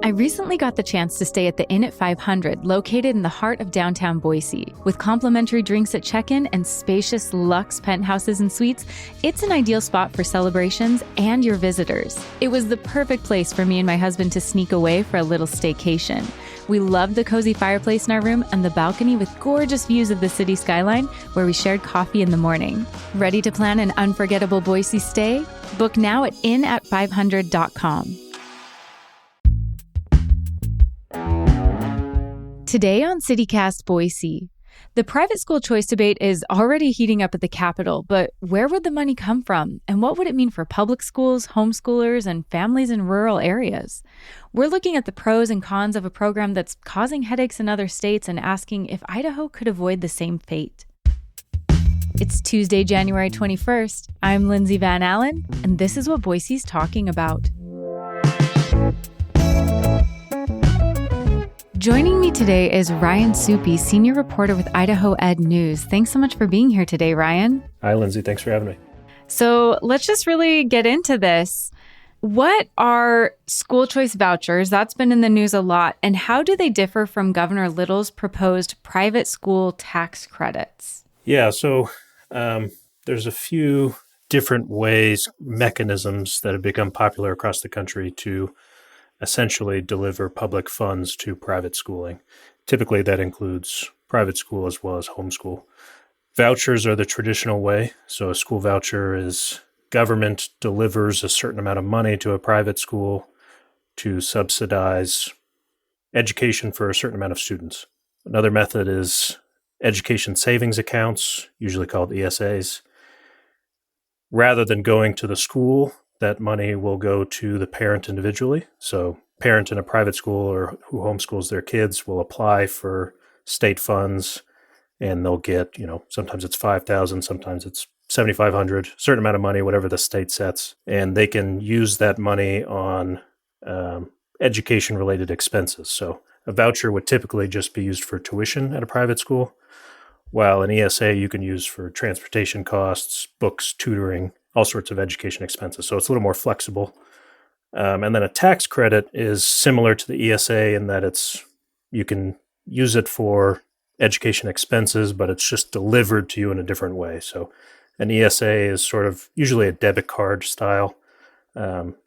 I recently got the chance to stay at the Inn at 500, located in the heart of downtown Boise. With complimentary drinks at check-in and spacious luxe penthouses and suites, it's an ideal spot for celebrations and your visitors. It was the perfect place for me and my husband to sneak away for a little staycation. We loved the cozy fireplace in our room and the balcony with gorgeous views of the city skyline, where we shared coffee in the morning. Ready to plan an unforgettable Boise stay? Book now at innat500.com. Today on CityCast Boise, the private school choice debate is already heating up at the Capitol, but where would the money come from? And what would it mean for public schools, homeschoolers, and families in rural areas? We're looking at the pros and cons of a program that's causing headaches in other states and asking if Idaho could avoid the same fate. It's Tuesday, January 21st. I'm Lindsay Van Allen, and this is what Boise's talking about. Joining me today is Ryan Soupy, senior reporter with Idaho Ed News. Thanks so much for being here today, Ryan. Hi, Lindsay. Thanks for having me. So let's just really get into this. What are school choice vouchers? That's been in the news a lot. And how do they differ from Governor Little's proposed private school tax credits? Yeah, so there's a few different mechanisms that have become popular across the country to essentially deliver public funds to private schooling. Typically, that includes private school as well as homeschool. Vouchers are the traditional way. So a school voucher is government delivers a certain amount of money to a private school to subsidize education for a certain amount of students. Another method is education savings accounts, usually called ESAs. Rather than going to the school, that money will go to the parent individually. So parent in a private school or who homeschools their kids will apply for state funds, and they'll get, sometimes it's $5,000, sometimes it's $7,500, certain amount of money, whatever the state sets. And they can use that money on education-related expenses. So a voucher would typically just be used for tuition at a private school, while an ESA you can use for transportation costs, books, tutoring, all sorts of education expenses. So it's a little more flexible. And then a tax credit is similar to the ESA in that you can use it for education expenses, but it's just delivered to you in a different way. So an ESA is sort of usually a debit card style.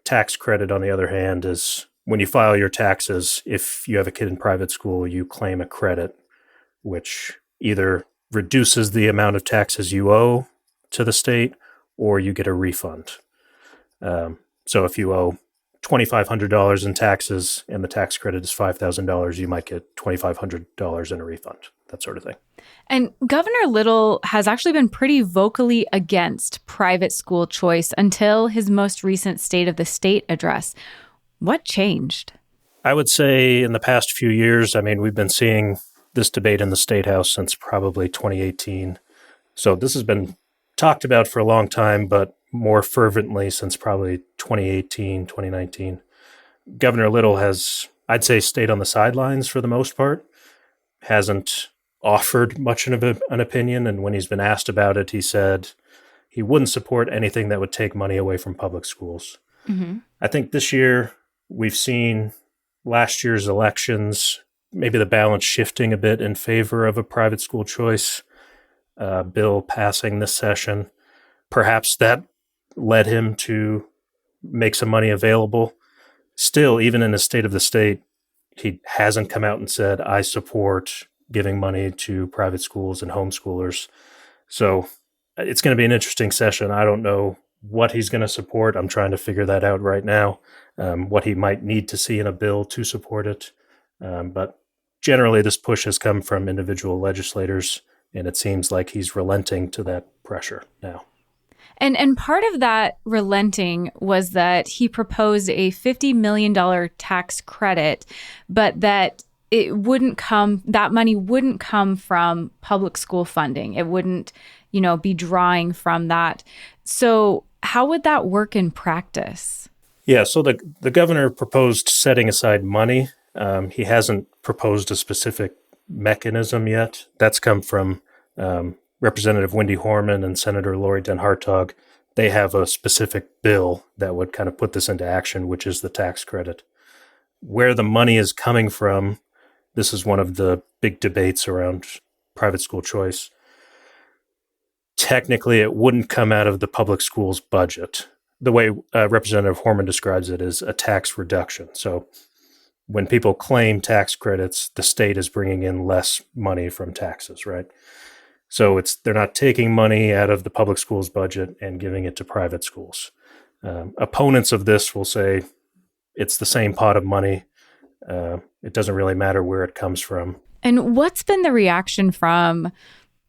Tax credit, on the other hand, is when you file your taxes, if you have a kid in private school, you claim a credit, which either reduces the amount of taxes you owe to the state, or you get a refund. So if you owe $2,500 in taxes and the tax credit is $5,000, you might get $2,500 in a refund, that sort of thing. And Governor Little has actually been pretty vocally against private school choice until his most recent State of the State address. What changed? I would say in the past few years, we've been seeing this debate in the State House since probably 2018. So this has been talked about for a long time, but more fervently since probably 2018, 2019. Governor Little has, I'd say, stayed on the sidelines for the most part, hasn't offered much of an opinion, and when he's been asked about it, he said he wouldn't support anything that would take money away from public schools. Mm-hmm. I think this year we've seen last year's elections, maybe the balance shifting a bit in favor of a private school choice bill passing this session. Perhaps that led him to make some money available. Still, even in his State of the State, he hasn't come out and said, I support giving money to private schools and homeschoolers. So it's going to be an interesting session. I don't know what he's going to support. I'm trying to figure that out right now, what he might need to see in a bill to support it. But generally, this push has come from individual legislators, and it seems like he's relenting to that pressure now. And part of that relenting was that he proposed a $50 million tax credit, but that that money wouldn't come from public school funding. It wouldn't, be drawing from that. So how would that work in practice? Yeah, so the governor proposed setting aside money. He hasn't proposed a specific mechanism yet. That's come from Representative Wendy Horman and Senator Lori Den Hartog. They have a specific bill that would kind of put this into action, which is the tax credit. where the money is coming from, this is one of the big debates around private school choice. Technically, it wouldn't come out of the public schools budget. The way Representative Horman describes it is a tax reduction. So when people claim tax credits, the state is bringing in less money from taxes, right? So they're not taking money out of the public schools budget and giving it to private schools. Opponents of this will say it's the same pot of money. It doesn't really matter where it comes from. And what's been the reaction from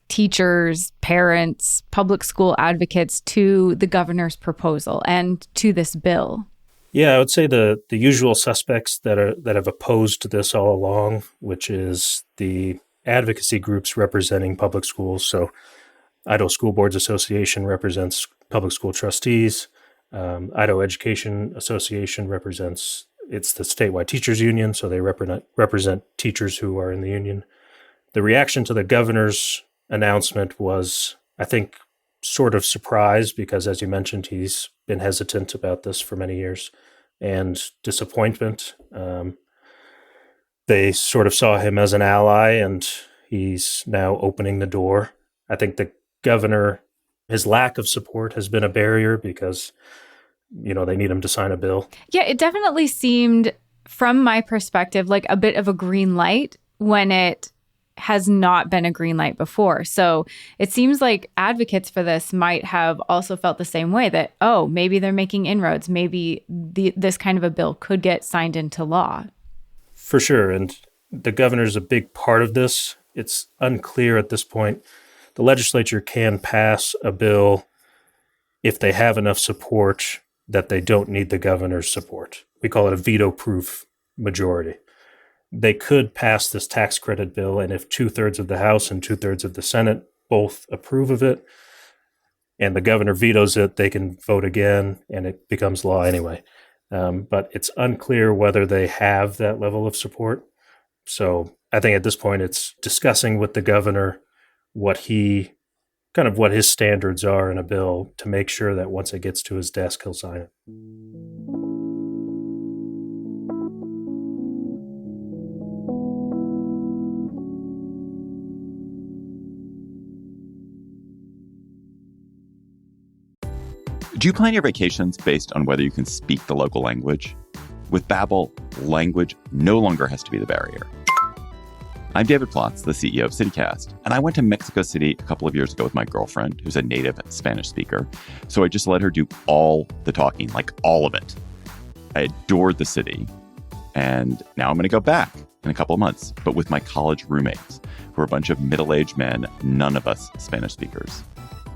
teachers, parents, public school advocates to the governor's proposal and to this bill? Yeah, I would say the usual suspects that have opposed this all along, which is the advocacy groups representing public schools. So Idaho School Boards Association represents public school trustees. Idaho Education Association it's the statewide teachers union, so they represent teachers who are in the union. The reaction to the governor's announcement was, I think, sort of surprised because, as you mentioned, he's been hesitant about this for many years, and disappointment. They sort of saw him as an ally, and he's now opening the door. I think the governor, his lack of support has been a barrier because, they need him to sign a bill. Yeah, it definitely seemed, from my perspective, like a bit of a green light when it has not been a green light before. So it seems like advocates for this might have also felt the same way, that, maybe they're making inroads. Maybe this kind of a bill could get signed into law. For sure. And the governor's a big part of this. It's unclear at this point. The legislature can pass a bill if they have enough support that they don't need the governor's support. We call it a veto-proof majority. They could pass this tax credit bill, and if 2/3 of the House and 2/3 of the Senate both approve of it, and the governor vetoes it, they can vote again, and it becomes law anyway. But it's unclear whether they have that level of support. So I think at this point, it's discussing with the governor what his standards are in a bill to make sure that once it gets to his desk, he'll sign it. Do you plan your vacations based on whether you can speak the local language? With Babbel, language no longer has to be the barrier. I'm David Plotz, the CEO of CityCast, and I went to Mexico City a couple of years ago with my girlfriend, who's a native Spanish speaker, so I just let her do all the talking, like all of it. I adored the city, and now I'm going to go back in a couple of months, but with my college roommates, who are a bunch of middle-aged men, none of us Spanish speakers.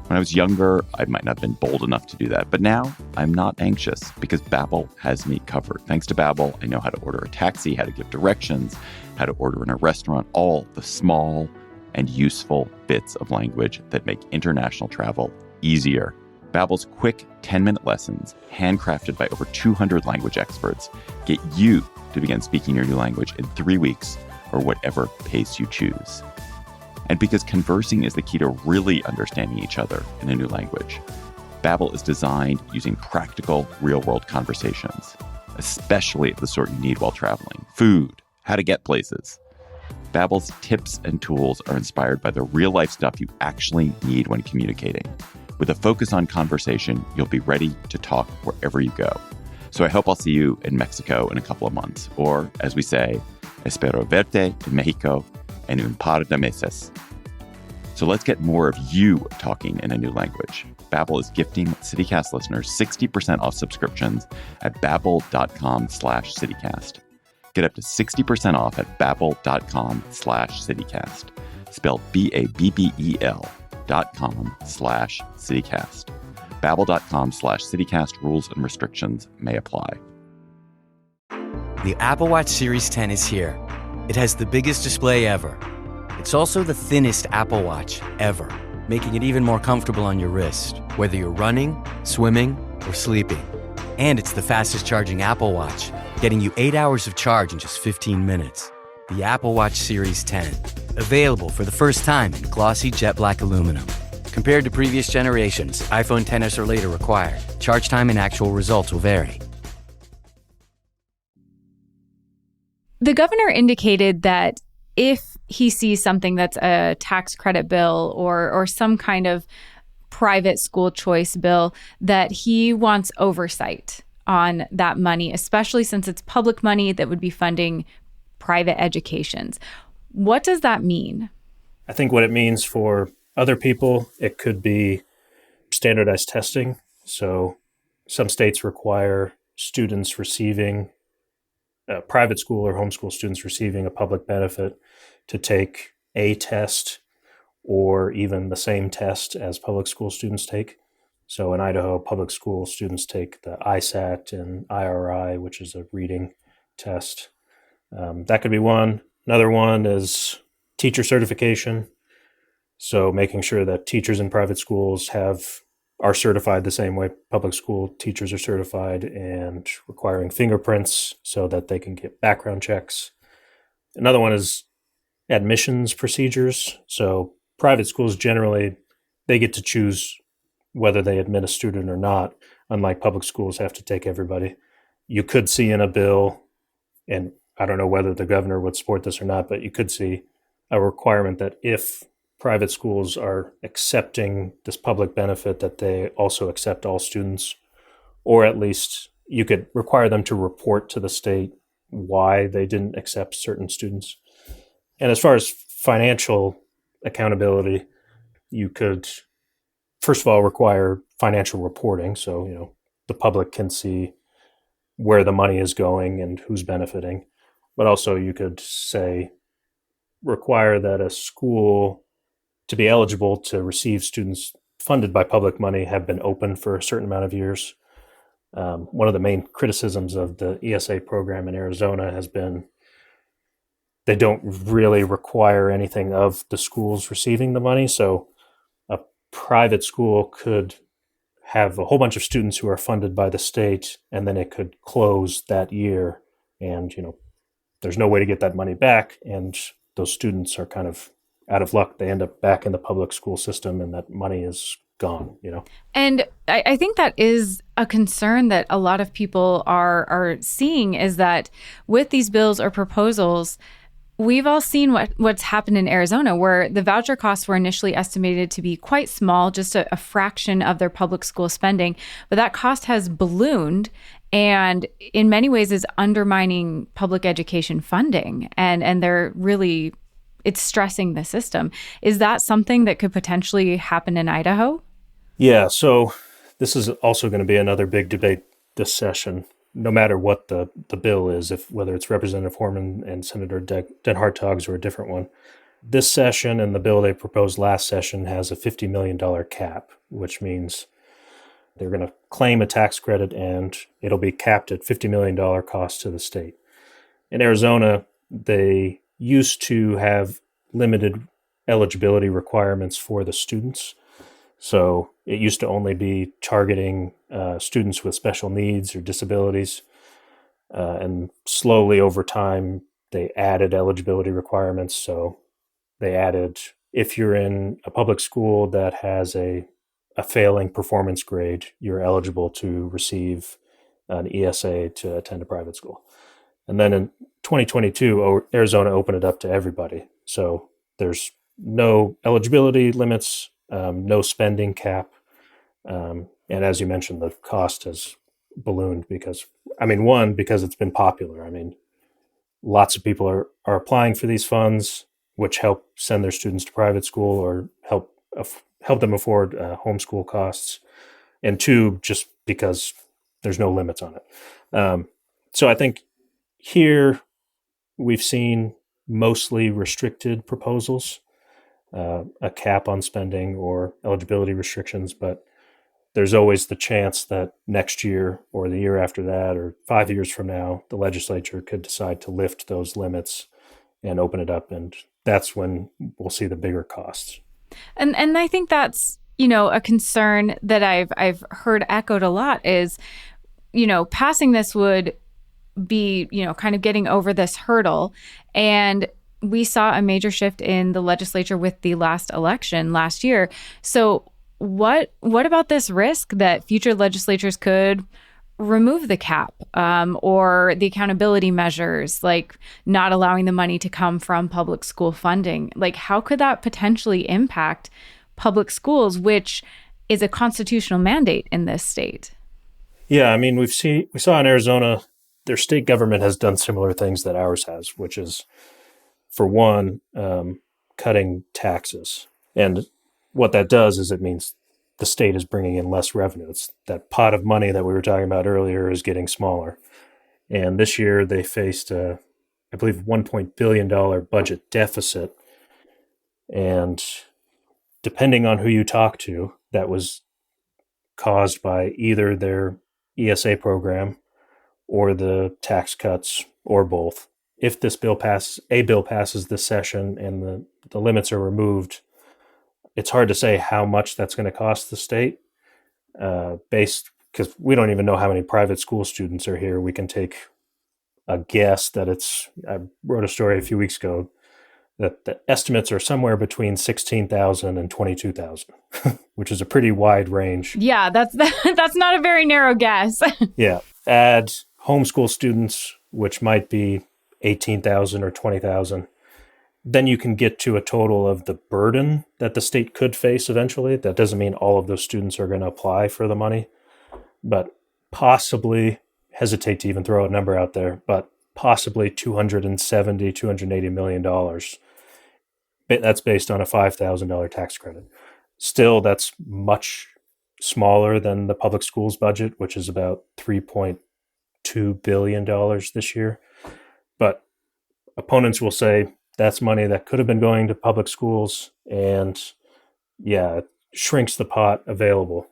When I was younger, I might not have been bold enough to do that, but now I'm not anxious because Babbel has me covered. Thanks to Babbel, I know how to order a taxi, how to give directions, how to order in a restaurant, all the small and useful bits of language that make international travel easier. Babbel's quick 10-minute lessons, handcrafted by over 200 language experts, get you to begin speaking your new language in 3 weeks or whatever pace you choose. And because conversing is the key to really understanding each other in a new language, Babbel is designed using practical, real-world conversations, especially the sort you need while traveling. Food, how to get places. Babbel's tips and tools are inspired by the real-life stuff you actually need when communicating. With a focus on conversation, you'll be ready to talk wherever you go. So I hope I'll see you in Mexico in a couple of months. Or, as we say, espero verte en Mexico en un par de meses. So let's get more of you talking in a new language. Babbel is gifting CityCast listeners 60% off subscriptions at babbel.com/CityCast. Get up to 60% off at babbel.com/CityCast. Spelled BABBEL.com/CityCast. Babbel.com/CityCast. Rules and restrictions may apply. The Apple Watch Series 10 is here. It has the biggest display ever. It's also the thinnest Apple Watch ever, making it even more comfortable on your wrist, whether you're running, swimming, or sleeping. And it's the fastest charging Apple Watch, getting you 8 hours of charge in just 15 minutes. The Apple Watch Series 10, available for the first time in glossy jet black aluminum. Compared to previous generations, iPhone XS or later required. Charge time and actual results will vary. The governor indicated that if he sees something that's a tax credit bill or some kind of private school choice bill, that he wants oversight on that money, especially since it's public money that would be funding private educations. What does that mean? I think what it means for other people, it could be standardized testing. So some states require students receiving private school or homeschool students receiving a public benefit to take a test or even the same test as public school students take. So in Idaho, public school students take the ISAT and IRI, which is a reading test. That could be one. Another one is teacher certification. So making sure that teachers in private schools are certified the same way public school teachers are certified, and requiring fingerprints so that they can get background checks. Another one is admissions procedures. So private schools generally, they get to choose whether they admit a student or not, unlike public schools have to take everybody. You could see in a bill, and I don't know whether the governor would support this or not, but you could see a requirement that if private schools are accepting this public benefit, that they also accept all students, or at least you could require them to report to the state why they didn't accept certain students. And as far as financial accountability, you could, first of all, require financial reporting. So, the public can see where the money is going and who's benefiting. But also you could require that a school, to be eligible to receive students funded by public money, have been open for a certain amount of years. One of the main criticisms of the ESA program in Arizona has been they don't really require anything of the schools receiving the money. So a private school could have a whole bunch of students who are funded by the state, and then it could close that year, and there's no way to get that money back, and those students are kind of out of luck. They end up back in the public school system, and that money is gone. And I think that is a concern that a lot of people are seeing, is that with these bills or proposals, we've all seen what's happened in Arizona, where the voucher costs were initially estimated to be quite small, just a fraction of their public school spending. But that cost has ballooned and in many ways is undermining public education funding. And they're really, it's stressing the system. Is that something that could potentially happen in Idaho? Yeah, so this is also going to be another big debate this session, no matter what the bill is, whether it's Representative Horman and Senator Den Hartog's or a different one. This session and the bill they proposed last session has a $50 million cap, which means they're going to claim a tax credit and it'll be capped at $50 million cost to the state. In Arizona, they used to have limited eligibility requirements for the students. So it used to only be targeting students with special needs or disabilities. And slowly over time, they added eligibility requirements. So they added, if you're in a public school that has a failing performance grade, you're eligible to receive an ESA to attend a private school. And then in 2022, Arizona opened it up to everybody. So there's no eligibility limits, no spending cap. And as you mentioned, the cost has ballooned because it's been popular. Lots of people are applying for these funds, which help send their students to private school or help them afford homeschool costs. And two, just because there's no limits on it. So I think here we've seen mostly restricted proposals, a cap on spending or eligibility restrictions, but there's always the chance that next year or the year after that or 5 years from now, the legislature could decide to lift those limits and open it up. And that's when we'll see the bigger costs. And I think that's, a concern that I've heard echoed a lot is, passing this would be, kind of getting over this hurdle. And we saw a major shift in the legislature with the last election last year. So what about this risk that future legislatures could remove the cap or the accountability measures, like not allowing the money to come from public school funding? Like, how could that potentially impact public schools, which is a constitutional mandate in this state? Yeah, I mean, we saw in Arizona, their state government has done similar things that ours has, which is, for one, cutting taxes. And what that does is it means the state is bringing in less revenue. It's that pot of money that we were talking about earlier is getting smaller. And this year they faced I believe, $1 billion budget deficit. And depending on who you talk to, that was caused by either their ESA program or the tax cuts or both. If this bill passes this session and the limits are removed, it's hard to say how much that's going to cost the state, because we don't even know how many private school students are here. We can take a guess that I wrote a story a few weeks ago that the estimates are somewhere between 16,000 and 22,000, which is a pretty wide range. Yeah, that's not a very narrow guess. Yeah. Add homeschool students, which might be 18,000 or 20,000. Then you can get to a total of the burden that the state could face eventually. That doesn't mean all of those students are going to apply for the money, but possibly, hesitate to even throw a number out there, but possibly $280 million. That's based on a $5,000 tax credit. Still, that's much smaller than the public schools budget, which is about $3.2 billion this year. But opponents will say that's money that could have been going to public schools, and yeah, it shrinks the pot available.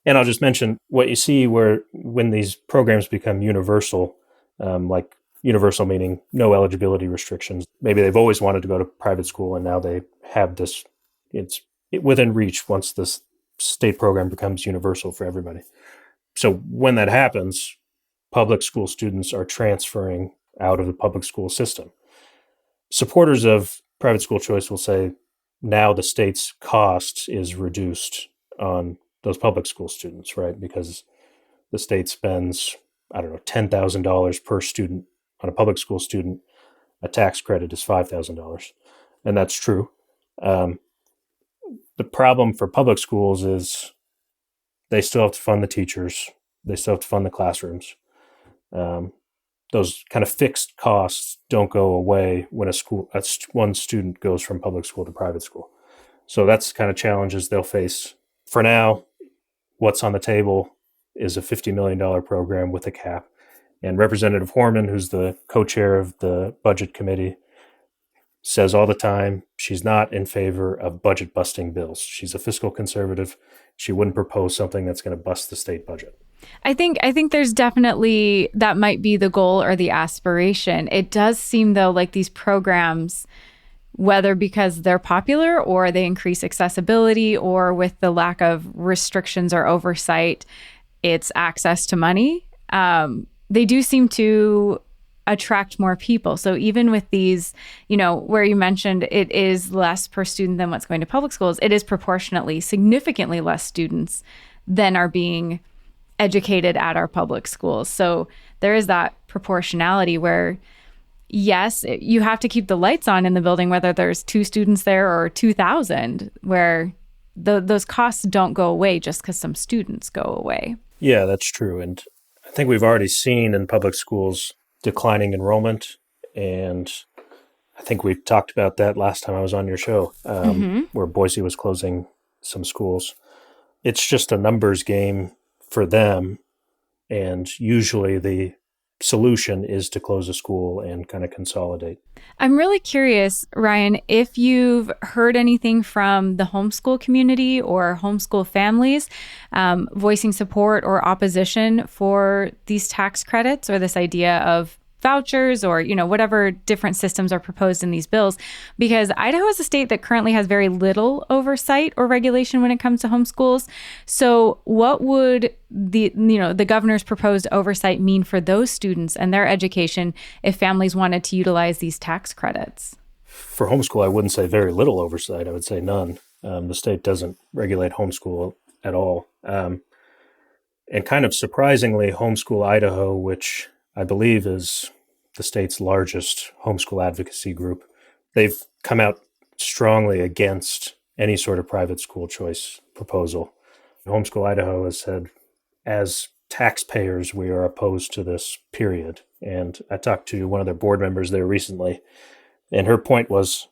And I'll just mention what you see when these programs become universal, like universal meaning no eligibility restrictions. Maybe they've always wanted to go to private school, and now they have this. It's within reach once this state program becomes universal for everybody. So when that happens, public school students are transferring out of the public school system. Supporters of private school choice will say now the state's cost is reduced on those public school students, right? Because the state spends, $10,000 per student on a public school student. A tax credit is $5,000. And that's true. The problem for public schools is they still have to fund the teachers. They still have to fund the classrooms. Those kind of fixed costs don't go away when one student goes from public school to private school. So that's the kind of challenges they'll face. For now, what's on the table is a $50 million program with a cap. And Representative Horman, who's the co-chair of the budget committee, says all the time she's not in favor of budget busting bills. She's a fiscal conservative. She wouldn't propose something that's going to bust the state budget. I think there's definitely, that might be the goal or the aspiration. It does seem, though, like these programs, whether because they're popular or they increase accessibility or with the lack of restrictions or oversight, it's access to money. They do seem to attract more people. So even with these, where you mentioned it is less per student than what's going to public schools, it is proportionately significantly less students than are being educated at our public schools. So there is that proportionality where, yes, you have to keep the lights on in the building, whether there's 2 students there or 2,000, where those costs don't go away just because some students go away. Yeah, that's true. And I think we've already seen in public schools declining enrollment. And I think we talked about that last time I was on your show, where Boise was closing some schools. It's just a numbers game for them. And usually the solution is to close a school and kind of consolidate. I'm really curious, Ryan, if you've heard anything from the homeschool community or homeschool families voicing support or opposition for these tax credits or this idea of vouchers or, whatever different systems are proposed in these bills, because Idaho is a state that currently has very little oversight or regulation when it comes to homeschools. So what would the governor's proposed oversight mean for those students and their education if families wanted to utilize these tax credits? For homeschool, I wouldn't say very little oversight. I would say none. The state doesn't regulate homeschool at all. And kind of surprisingly, Homeschool Idaho, which I believe is the state's largest homeschool advocacy group, they've come out strongly against any sort of private school choice proposal. Homeschool Idaho has said, as taxpayers, we are opposed to this, period. And I talked to one of their board members there recently, and her point was,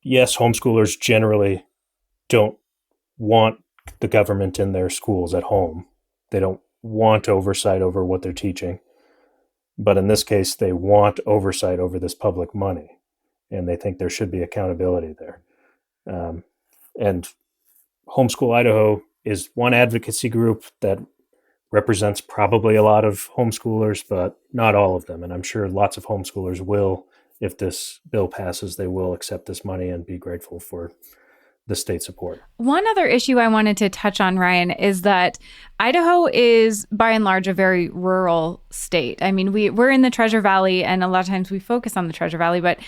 yes, homeschoolers generally don't want the government in their schools at home. They don't want oversight over what they're teaching. But in this case, they want oversight over this public money, and they think there should be accountability there. And Homeschool Idaho is one advocacy group that represents probably a lot of homeschoolers, but not all of them. And I'm sure lots of homeschoolers will, if this bill passes, they will accept this money and be grateful for the state support. One other issue I wanted to touch on, Ryan, is that Idaho is by and large a very rural state. I mean, we're in the Treasure Valley, and a lot of times we focus on the Treasure Valley, but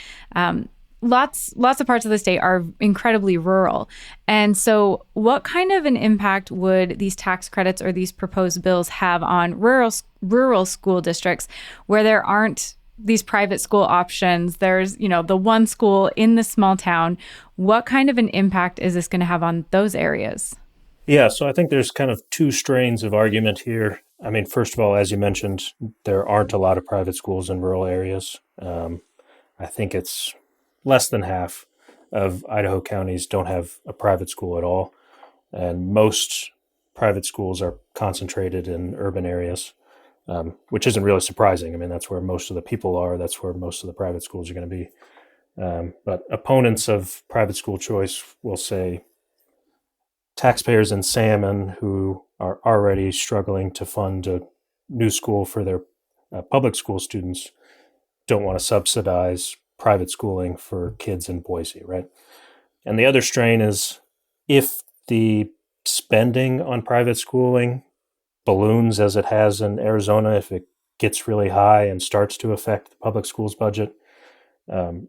lots of parts of the state are incredibly rural. And so what kind of an impact would these tax credits or these proposed bills have on rural school districts where there aren't these private school options? There's, the one school in the small town. What kind of an impact is this going to have on those areas? Yeah, so I think there's kind of two strains of argument here. I mean, first of all, as you mentioned, there aren't a lot of private schools in rural areas. I think it's less than half of Idaho counties don't have a private school at all. And most private schools are concentrated in urban areas. Which isn't really surprising. I mean, that's where most of the people are. That's where most of the private schools are going to be. But opponents of private school choice will say taxpayers in Salmon who are already struggling to fund a new school for their public school students don't want to subsidize private schooling for kids in Boise, right? And the other strain is if the spending on private schooling balloons as it has in Arizona, if it gets really high and starts to affect the public schools budget,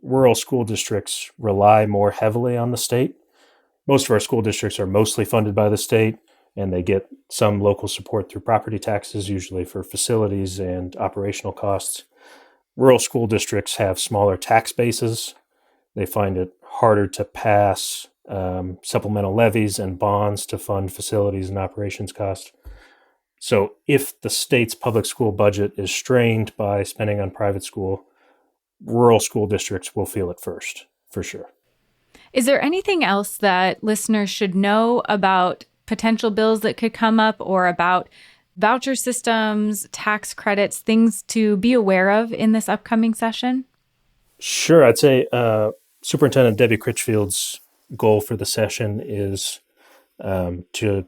rural school districts rely more heavily on the state. Most of our school districts are mostly funded by the state, and they get some local support through property taxes, usually for facilities and operational costs. Rural school districts have smaller tax bases. They find it harder to pass supplemental levies and bonds to fund facilities and operations costs. So if the state's public school budget is strained by spending on private school, rural school districts will feel it first, for sure. Is there anything else that listeners should know about potential bills that could come up, or about voucher systems, tax credits, things to be aware of in this upcoming session? Sure. I'd say Superintendent Debbie Critchfield's goal for the session is to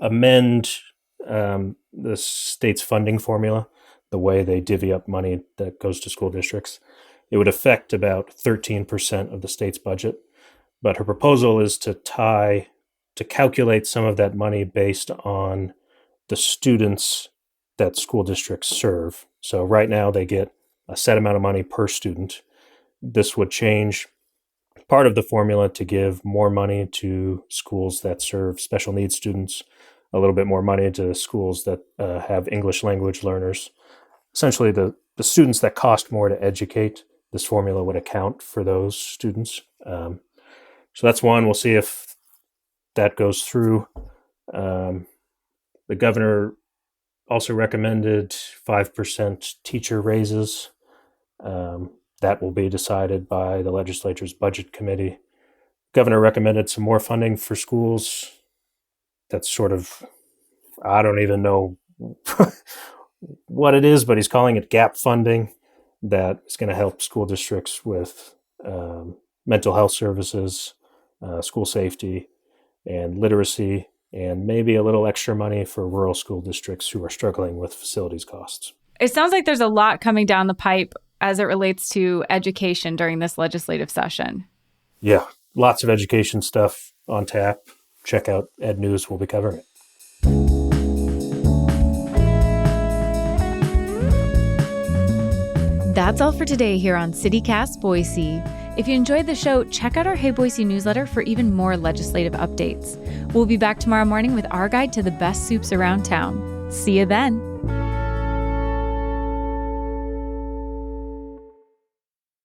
amend the state's funding formula, the way they divvy up money that goes to school districts. It would affect about 13% of the state's budget, but her proposal is to calculate some of that money based on the students that school districts serve. So right now they get a set amount of money per student. This would change part of the formula to give more money to schools that serve special needs students, a little bit more money to schools that have English language learners. Essentially, the students that cost more to educate, this formula would account for those students. So that's one. We'll see if that goes through. The governor also recommended 5% teacher raises. That will be decided by the legislature's budget committee. Governor recommended some more funding for schools. That's sort of, I don't even know what it is, but he's calling it gap funding. That is going to help school districts with mental health services, school safety, and literacy, and maybe a little extra money for rural school districts who are struggling with facilities costs. It sounds like there's a lot coming down the pipe as it relates to education during this legislative session. Yeah, lots of education stuff on tap. Check out Ed News. We'll be covering it. That's all for today here on CityCast Boise. If you enjoyed the show, check out our Hey Boise newsletter for even more legislative updates. We'll be back tomorrow morning with our guide to the best soups around town. See you then.